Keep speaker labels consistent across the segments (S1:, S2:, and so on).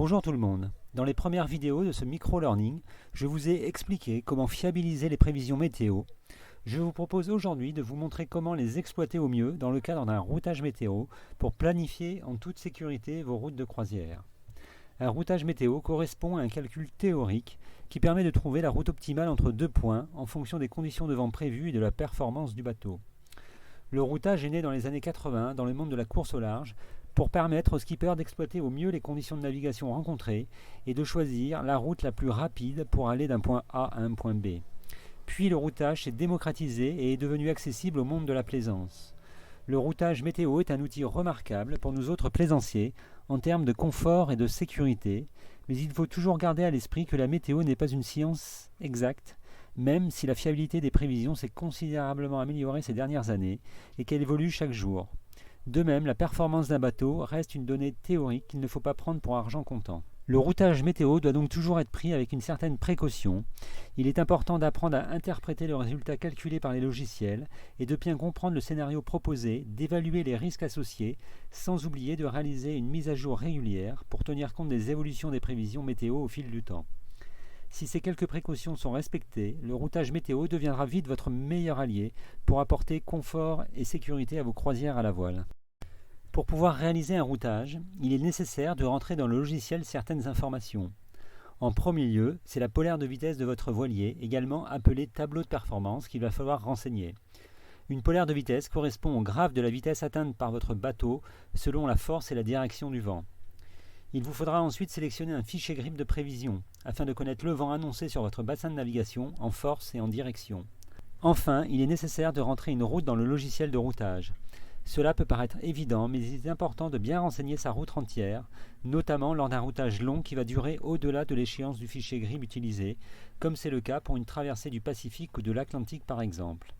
S1: Bonjour tout le monde. Dans les premières vidéos de ce micro-learning, je vous ai expliqué comment fiabiliser les prévisions météo. Je vous propose aujourd'hui de vous montrer comment les exploiter au mieux dans le cadre d'un routage météo pour planifier en toute sécurité vos routes de croisière. Un routage météo correspond à un calcul théorique qui permet de trouver la route optimale entre deux points en fonction des conditions de vent prévues et de la performance du bateau. Le routage est né dans les années 80 dans le monde de la course au large pour permettre aux skippers d'exploiter au mieux les conditions de navigation rencontrées et de choisir la route la plus rapide pour aller d'un point A à un point B. Puis le routage s'est démocratisé et est devenu accessible au monde de la plaisance. Le routage météo est un outil remarquable pour nous autres plaisanciers en termes de confort et de sécurité, mais il faut toujours garder à l'esprit que la météo n'est pas une science exacte, même si la fiabilité des prévisions s'est considérablement améliorée ces dernières années et qu'elle évolue chaque jour. De même, la performance d'un bateau reste une donnée théorique qu'il ne faut pas prendre pour argent comptant. Le routage météo doit donc toujours être pris avec une certaine précaution. Il est important d'apprendre à interpréter le résultat calculé par les logiciels et de bien comprendre le scénario proposé, d'évaluer les risques associés, sans oublier de réaliser une mise à jour régulière pour tenir compte des évolutions des prévisions météo au fil du temps. Si ces quelques précautions sont respectées, le routage météo deviendra vite votre meilleur allié pour apporter confort et sécurité à vos croisières à la voile. Pour pouvoir réaliser un routage, il est nécessaire de rentrer dans le logiciel certaines informations. En premier lieu, c'est la polaire de vitesse de votre voilier, également appelée tableau de performance, qu'il va falloir renseigner. Une polaire de vitesse correspond au graphe de la vitesse atteinte par votre bateau selon la force et la direction du vent. Il vous faudra ensuite sélectionner un fichier GRIP de prévision, afin de connaître le vent annoncé sur votre bassin de navigation en force et en direction. Enfin, il est nécessaire de rentrer une route dans le logiciel de routage. Cela peut paraître évident, mais il est important de bien renseigner sa route entière, notamment lors d'un routage long qui va durer au-delà de l'échéance du fichier GRIP utilisé, comme c'est le cas pour une traversée du Pacifique ou de l'Atlantique par exemple.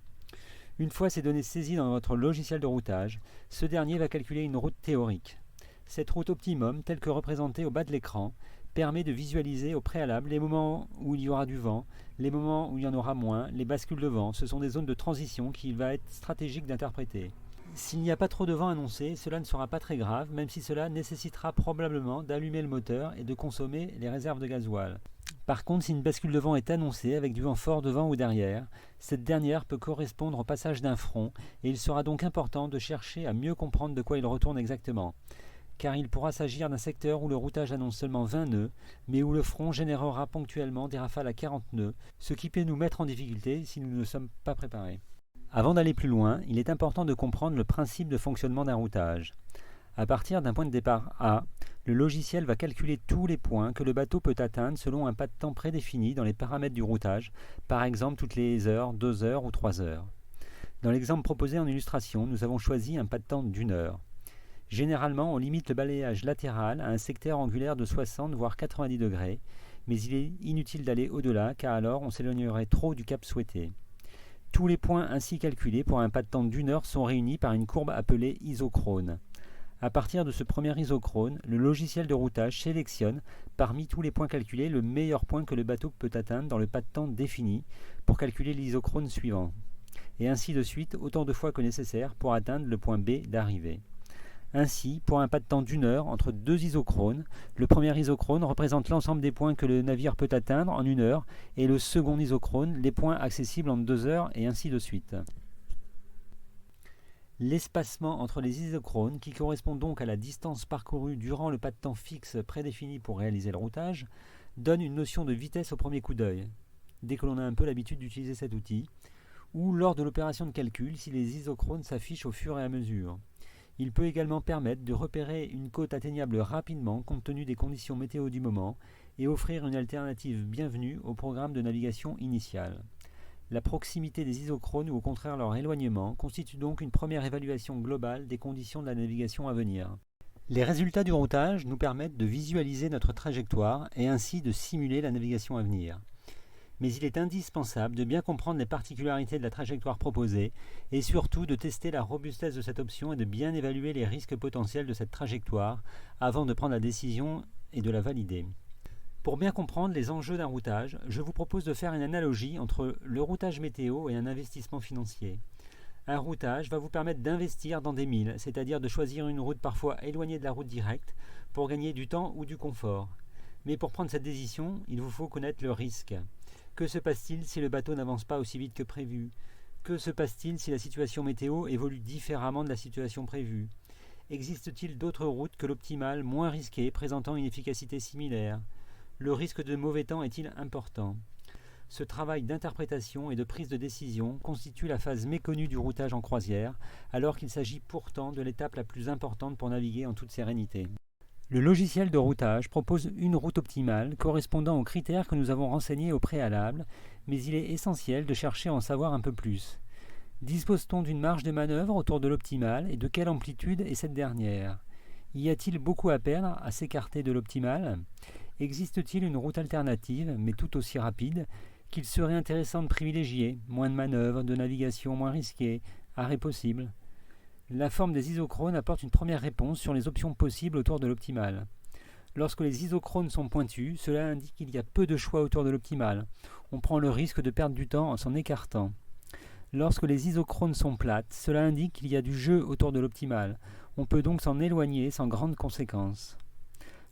S1: Une fois ces données saisies dans votre logiciel de routage, ce dernier va calculer une route théorique. Cette route optimum, telle que représentée au bas de l'écran, permet de visualiser au préalable les moments où il y aura du vent, les moments où il y en aura moins, les bascules de vent. Ce sont des zones de transition qu'il va être stratégique d'interpréter. S'il n'y a pas trop de vent annoncé, cela ne sera pas très grave, même si cela nécessitera probablement d'allumer le moteur et de consommer les réserves de gasoil. Par contre, si une bascule de vent est annoncée avec du vent fort devant ou derrière, cette dernière peut correspondre au passage d'un front et il sera donc important de chercher à mieux comprendre de quoi il retourne exactement. Car il pourra s'agir d'un secteur où le routage annonce seulement 20 nœuds, mais où le front générera ponctuellement des rafales à 40 nœuds, ce qui peut nous mettre en difficulté si nous ne sommes pas préparés. Avant d'aller plus loin, il est important de comprendre le principe de fonctionnement d'un routage. À partir d'un point de départ A, le logiciel va calculer tous les points que le bateau peut atteindre selon un pas de temps prédéfini dans les paramètres du routage, par exemple toutes les heures, 2 heures ou 3 heures. Dans l'exemple proposé en illustration, nous avons choisi un pas de temps d'1 heure. Généralement, on limite le balayage latéral à un secteur angulaire de 60 voire 90 degrés, mais il est inutile d'aller au-delà car alors on s'éloignerait trop du cap souhaité. Tous les points ainsi calculés pour un pas de temps d'1 heure sont réunis par une courbe appelée isochrone. À partir de ce premier isochrone, le logiciel de routage sélectionne, parmi tous les points calculés, le meilleur point que le bateau peut atteindre dans le pas de temps défini pour calculer l'isochrone suivant. Et ainsi de suite, autant de fois que nécessaire pour atteindre le point B d'arrivée. Ainsi, pour un pas de temps d'1 heure entre deux isochrones, le premier isochrone représente l'ensemble des points que le navire peut atteindre en 1 heure et le second isochrone les points accessibles en 2 heures et ainsi de suite. L'espacement entre les isochrones, qui correspond donc à la distance parcourue durant le pas de temps fixe prédéfini pour réaliser le routage, donne une notion de vitesse au premier coup d'œil, dès que l'on a un peu l'habitude d'utiliser cet outil, ou lors de l'opération de calcul si les isochrones s'affichent au fur et à mesure. Il peut également permettre de repérer une côte atteignable rapidement compte tenu des conditions météo du moment et offrir une alternative bienvenue au programme de navigation initial. La proximité des isochrones ou au contraire leur éloignement constitue donc une première évaluation globale des conditions de la navigation à venir. Les résultats du routage nous permettent de visualiser notre trajectoire et ainsi de simuler la navigation à venir. Mais il est indispensable de bien comprendre les particularités de la trajectoire proposée et surtout de tester la robustesse de cette option et de bien évaluer les risques potentiels de cette trajectoire avant de prendre la décision et de la valider. Pour bien comprendre les enjeux d'un routage, je vous propose de faire une analogie entre le routage météo et un investissement financier. Un routage va vous permettre d'investir dans des milles, c'est-à-dire de choisir une route parfois éloignée de la route directe pour gagner du temps ou du confort. Mais pour prendre cette décision, il vous faut connaître le risque. Que se passe-t-il si le bateau n'avance pas aussi vite que prévu? Que se passe-t-il si la situation météo évolue différemment de la situation prévue? Existe-t-il d'autres routes que l'optimale, moins risquées, présentant une efficacité similaire? Le risque de mauvais temps est-il important? Ce travail d'interprétation et de prise de décision constitue la phase méconnue du routage en croisière, alors qu'il s'agit pourtant de l'étape la plus importante pour naviguer en toute sérénité. Le logiciel de routage propose une route optimale correspondant aux critères que nous avons renseignés au préalable, mais il est essentiel de chercher à en savoir un peu plus. Dispose-t-on d'une marge de manœuvre autour de l'optimale et de quelle amplitude est cette dernière? Y a-t-il beaucoup à perdre à s'écarter de l'optimale? Existe-t-il une route alternative, mais tout aussi rapide, qu'il serait intéressant de privilégier, moins de manœuvres, de navigation moins risquée, arrêt possible? La forme des isochrones apporte une première réponse sur les options possibles autour de l'optimale. Lorsque les isochrones sont pointus, cela indique qu'il y a peu de choix autour de l'optimale. On prend le risque de perdre du temps en s'en écartant. Lorsque les isochrones sont plates, cela indique qu'il y a du jeu autour de l'optimale. On peut donc s'en éloigner sans grandes conséquences.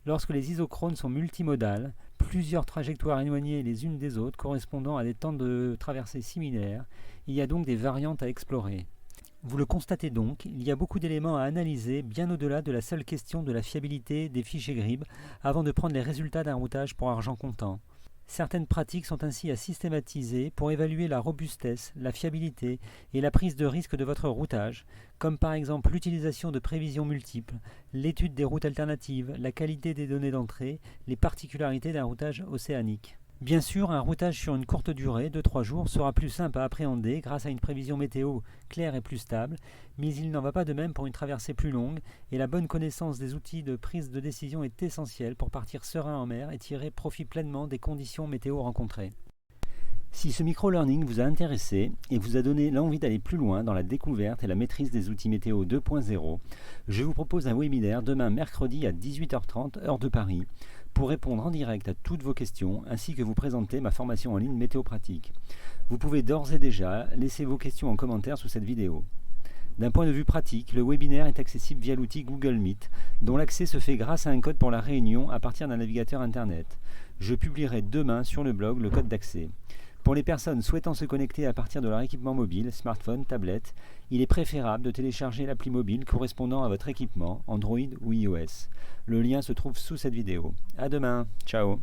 S1: Lorsque les isochrones sont multimodales, plusieurs trajectoires éloignées les unes des autres correspondant à des temps de traversée similaires, il y a donc des variantes à explorer. Vous le constatez donc, il y a beaucoup d'éléments à analyser bien au-delà de la seule question de la fiabilité des fichiers GRIB avant de prendre les résultats d'un routage pour argent comptant. Certaines pratiques sont ainsi à systématiser pour évaluer la robustesse, la fiabilité et la prise de risque de votre routage, comme par exemple l'utilisation de prévisions multiples, l'étude des routes alternatives, la qualité des données d'entrée, les particularités d'un routage océanique. Bien sûr, un routage sur une courte durée, 2-3 jours, sera plus simple à appréhender grâce à une prévision météo claire et plus stable, mais il n'en va pas de même pour une traversée plus longue, et la bonne connaissance des outils de prise de décision est essentielle pour partir serein en mer et tirer profit pleinement des conditions météo rencontrées. Si ce micro-learning vous a intéressé et vous a donné l'envie d'aller plus loin dans la découverte et la maîtrise des outils météo 2.0, je vous propose un webinaire demain mercredi à 18h30 heure de Paris pour répondre en direct à toutes vos questions ainsi que vous présenter ma formation en ligne Météo Pratique. Vous pouvez d'ores et déjà laisser vos questions en commentaire sous cette vidéo. D'un point de vue pratique, le webinaire est accessible via l'outil Google Meet, dont l'accès se fait grâce à un code pour la réunion à partir d'un navigateur Internet. Je publierai demain sur le blog le code d'accès. Pour les personnes souhaitant se connecter à partir de leur équipement mobile, smartphone, tablette, il est préférable de télécharger l'appli mobile correspondant à votre équipement, Android ou iOS. Le lien se trouve sous cette vidéo. À demain, ciao.